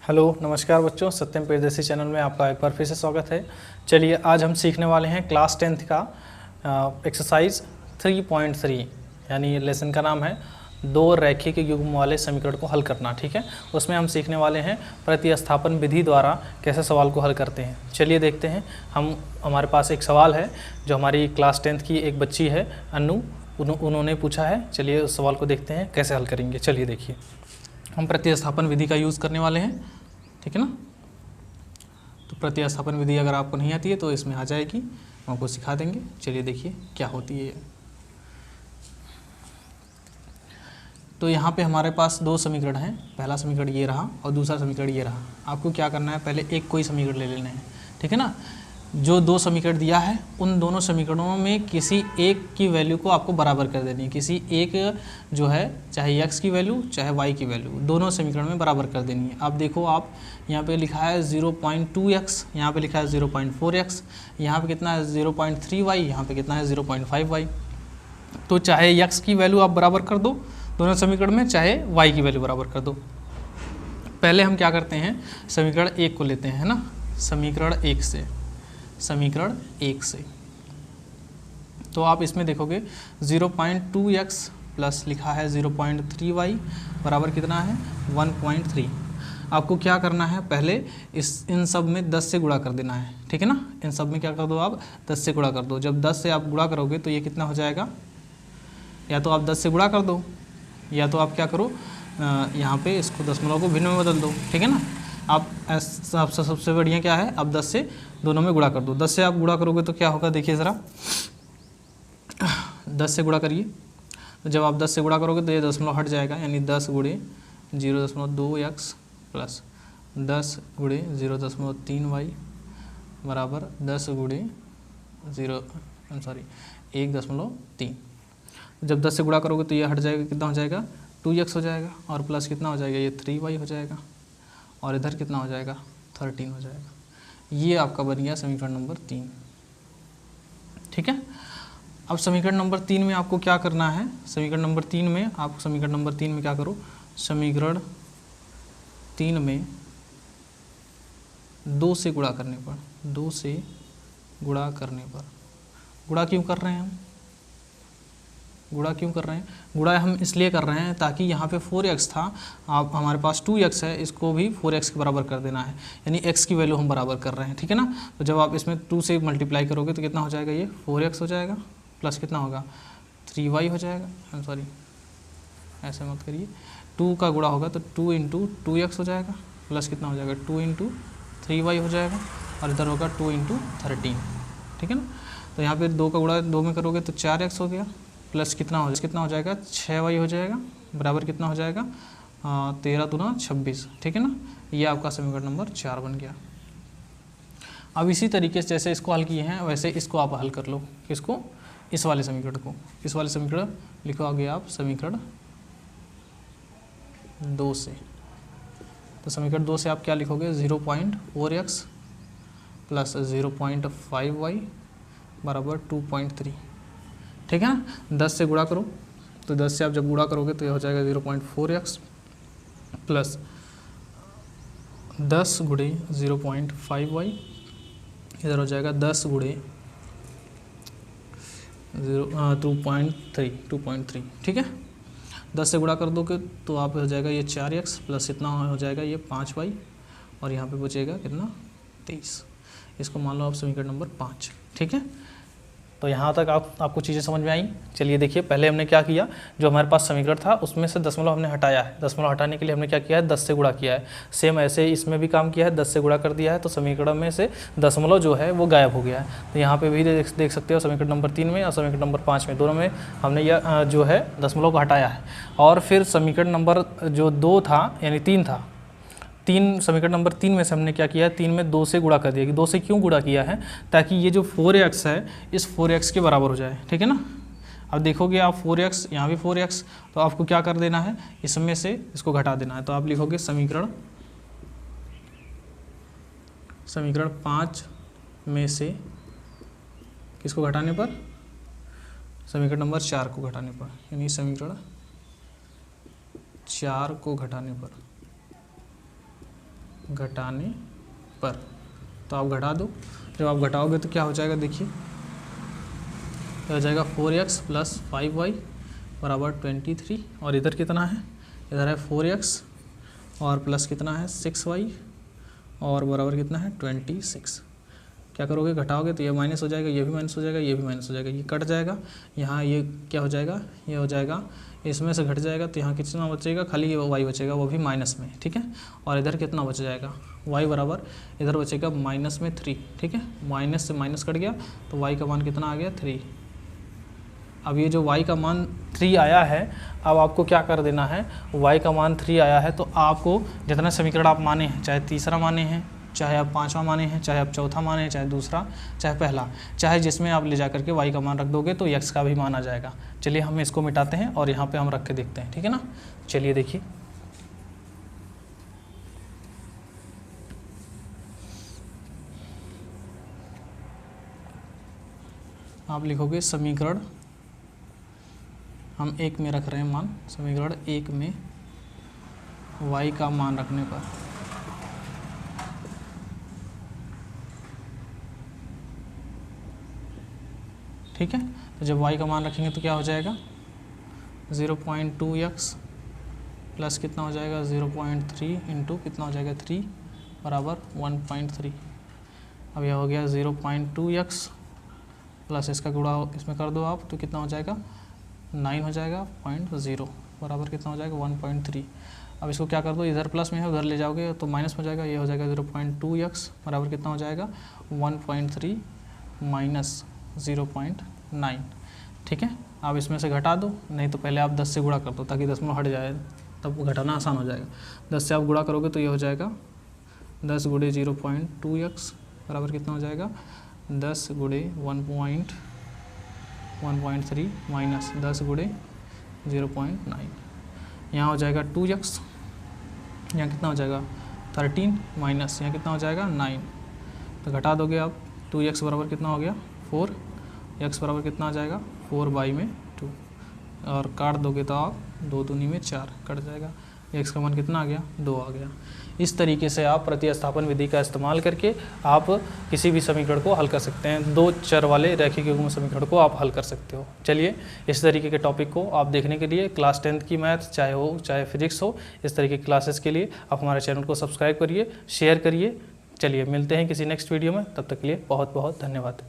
Hello नमस्कार बच्चों, सत्यम पेरदेसी channel में आपका एक बार फिर से स्वागत है। चलिए आज हम सीखने वाले हैं क्लास 10th का एक्सरसाइज 3.3 यानी लेसन का नाम है दो रैखिक युग्म वाले समीकरण को हल करना। ठीक है, उसमें हम सीखने वाले हैं प्रतिस्थापन विधि द्वारा कैसे सवाल को हल करते हैं। चलिए देखते हैं। हमारे पास एक सवाल है जो हमारी क्लास 10th की एक बच्ची है अनु, उन्होंने पूछा है। चलिए उस सवाल को देखते हैं कैसे हल करेंगे। चलिए देखिए, हम प्रतिस्थापन विधि का यूज़ करने वाले हैं। ठीक है ना, तो प्रतिस्थापन विधि अगर आपको नहीं आती है तो इसमें आ जाएगी, हम आपको सिखा देंगे। चलिए देखिए क्या होती है। तो यहाँ पे हमारे पास दो समीकरण हैं, पहला समीकरण ये रहा और दूसरा समीकरण ये रहा। आपको क्या करना है, पहले एक कोई समीकरण ले लेना है। ठीक है ना, जो दो समीकरण दिया है उन दोनों समीकरणों में किसी एक की वैल्यू को आपको बराबर कर देनी है। किसी एक जो है, चाहे x की वैल्यू चाहे y की वैल्यू, दोनों समीकरण में बराबर कर देनी है। अब देखो, आप यहाँ पे लिखा है 0.2x, यहाँ पे लिखा है 0.4x, यहाँ पे कितना है 0.3y, यहाँ पे कितना है 0.5y। तो चाहे x की वैल्यू आप बराबर कर दो दोनों समीकरण में, चाहे y की वैल्यू बराबर कर दो। पहले हम क्या करते हैं, समीकरण एक को लेते हैं, है ना। समीकरण एक से तो आप इसमें देखोगे 0.2x प्लस लिखा है 0.3y बराबर कितना है 1.3। आपको क्या करना है, पहले इन सब में 10 से गुणा कर देना है। ठीक है ना, इन सब में क्या कर दो आप 10 से गुणा कर दो। जब 10 से आप गुणा करोगे तो ये कितना हो जाएगा, या तो आप 10 से गुणा कर दो या तो आप क्या करो, यहाँ पे इसको दशमलव को भिन्न में बदल दो। ठीक है ना, आप सबसे बढ़िया क्या है, आप 10 से दोनों में गुणा कर दो। 10 से आप गुणा करोगे तो क्या होगा, देखिए ज़रा, 10 से गुणा करिए। तो जब आप 10 से गुणा करोगे तो ये दशमलव हट जाएगा, यानी 10 गुणे 0.2x प्लस 10 गुणे 0.3y बराबर 10 गुणे 1.3। जब 10 से गुणा करोगे तो ये हट जाएगा, कितना हो जाएगा 2x हो जाएगा, और प्लस कितना हो जाएगा, ये 3y हो जाएगा, और इधर कितना हो जाएगा 13 हो जाएगा। ये आपका बन गया समीकरण नंबर 3। ठीक है, अब समीकरण नंबर 3 में आपको क्या करना है, समीकरण नंबर 3 में क्या करो, समीकरण 3 में 2 से गुणा करने पर, गुणा क्यों कर रहे हैं हम, गुणा हम इसलिए कर रहे हैं ताकि यहाँ पे 4x था, आप हमारे पास 2x है, इसको भी 4x के बराबर कर देना है, यानी x की वैल्यू हम बराबर कर रहे हैं। ठीक है ना, तो जब आप इसमें 2 से मल्टीप्लाई करोगे तो कितना हो जाएगा, ये 4x हो जाएगा, प्लस कितना होगा 3y हो जाएगा। सॉरी, ऐसे मत करिए, 2 का गुणा होगा तो 2 × 2x हो जाएगा, प्लस कितना हो जाएगा 2 × 3y हो जाएगा, और इधर होगा 2 × 13। ठीक है ना, तो यहाँ पर 2 का गुणा 2 में करोगे तो 4x हो गया, प्लस कितना हो जाएगा 6y हो जाएगा, बराबर कितना हो जाएगा 13 दूना 26। ठीक है ना, ये आपका समीकरण नंबर 4 बन गया। अब इसी तरीके से जैसे इसको हल किए हैं वैसे इसको आप हल कर लो। किसको, इस वाले समीकरण को, इस वाले समीकरण लिखो आगे आप समीकरण 2 से। तो समीकरण 2 से आप क्या लिखोगे, 0.4x प्लस 0.5y बराबर 2.3। ठीक है ना, 10 से गुणा करो, तो 10 से आप जब गुणा करोगे तो ये हो जाएगा 0.4x प्लस 10 गुणे 0.5y, इधर हो जाएगा 10 गुणे 2.3। ठीक है, 10 से गुणा कर दोगे तो आप हो जाएगा ये 4x प्लस इतना हो जाएगा ये 5y, और यहाँ पे बचेगा कितना 23। इसको मान लो आप समीकरण नंबर 5। ठीक है, तो यहाँ तक आपको चीज़ें समझ में आई। चलिए देखिए, पहले हमने क्या किया, जो हमारे पास समीकरण था उसमें से दशमलव हमने हटाया है। दशमलव हटाने के लिए हमने क्या किया है, 10 से गुणा किया है। सेम ऐसे इसमें भी काम किया है, 10 से गुणा कर दिया है, तो समीकरण में से दशमलव जो है वो गायब हो गया है। तो यहाँ पे भी देख सकते हो, समीकरण नंबर 3 में और समीकरण नंबर 5 में, दोनों में हमने यह जो है दशमलव को हटाया है। और फिर समीकरण नंबर जो 2 था यानी 3 था, समीकरण नंबर 3 में से हमने क्या किया है, 3 में 2 से गुणा कर दिया। कि 2 से क्यों गुणा किया है, ताकि ये जो 4x है इस 4x के बराबर हो जाए। ठीक है ना, अब देखोगे आप 4x, यहाँ भी 4x, तो आपको क्या कर देना है, इसमें से इसको घटा देना है। तो आप लिखोगे समीकरण 5 में से किसको घटाने पर, समीकरण नंबर 4 को घटाने पर, यानी समीकरण 4 को घटाने पर घटाने पर। तो आप घटा दो, जब आप घटाओगे तो क्या हो जाएगा, देखिए क्या हो जाएगा 4x प्लस 5y बराबर 23। और इधर कितना है, इधर है 4x और प्लस कितना है 6y और बराबर कितना है 26। क्या करोगे, घटाओगे तो ये माइनस हो जाएगा, ये भी माइनस हो जाएगा, ये भी माइनस हो जाएगा, ये कट जाएगा। यहाँ ये क्या हो जाएगा, ये हो जाएगा, इसमें से घट जाएगा तो यहाँ कितना बचेगा, खाली ये y बचेगा, वो भी माइनस में, ठीक है। और इधर कितना बच जाएगा, y बराबर इधर बचेगा माइनस में 3, ठीक है। माइनस से माइनस कट गया तो y का मान कितना आ गया 3। अब ये जो y का मान 3 आया है, अब आपको क्या कर देना है, y का मान 3 आया है तो आपको जितना समीकरण आप माने हैं, चाहे तीसरा माने हैं, चाहे आप पांचवा माने हैं, चाहे आप चौथा माने हैं, चाहे दूसरा, चाहे पहला, चाहे जिसमें आप ले जा करके y का मान रख दोगे तो x का भी मान आ जाएगा। चलिए हम इसको मिटाते हैं और यहाँ पे हम रख के देखते हैं, ठीक है ना। चलिए देखिए, आप लिखोगे समीकरण, हम 1 में रख रहे हैं मान, समीकरण 1 में y का मान रखने पर ठीक है। तो जब y का मान रखेंगे तो क्या हो जाएगा 0.2x प्लस कितना हो जाएगा 0.3 इंटू कितना हो जाएगा 3 बराबर 1.3। अब यह हो गया 0.2x प्लस इसका गुणा इसमें कर दो आप तो कितना हो जाएगा 9 हो जाएगा 0.0 बराबर कितना हो जाएगा 1.3। अब इसको क्या कर दो, इधर प्लस में है उधर ले जाओगे तो माइनस में हो जाएगा, ये हो जाएगा 0.2x बराबर कितना हो जाएगा 1.3 माइनस 0.9, ठीक है। आप इसमें से घटा दो, नहीं तो पहले आप 10 से गुणा कर दो ताकि दशमलव हट जाए, तब घटाना आसान हो जाएगा। 10 से आप गुणा करोगे तो ये हो जाएगा 10 गुणे 0.2x बराबर कितना हो जाएगा 10 गुणे 1.3 माइनस 10 गुणे 0.9। यहाँ हो जाएगा 2x, यहाँ कितना हो जाएगा 13 माइनस यहाँ कितना हो जाएगा 9। तो घटा दोगे आप, 2x बराबर कितना हो गया 4, x बराबर कितना आ जाएगा 4/2 और काट दोगे तो आप 2 दूनी में 4 कट जाएगा, x का मान कितना आ गया 2 आ गया। इस तरीके से आप प्रतिस्थापन विधि का इस्तेमाल करके आप किसी भी समीकरण को हल कर सकते हैं, 2 चर वाले रैखिक युग्म समीकरण को आप हल कर सकते हो। चलिए, इस तरीके के टॉपिक को आप देखने के लिए क्लास 10th की मैथ चाहे हो चाहे फिजिक्स हो, इस तरीके की क्लासेस के लिए आप हमारे चैनल को सब्सक्राइब करिए, शेयर करिए। चलिए मिलते हैं किसी नेक्स्ट वीडियो में, तब तक के लिए बहुत बहुत धन्यवाद।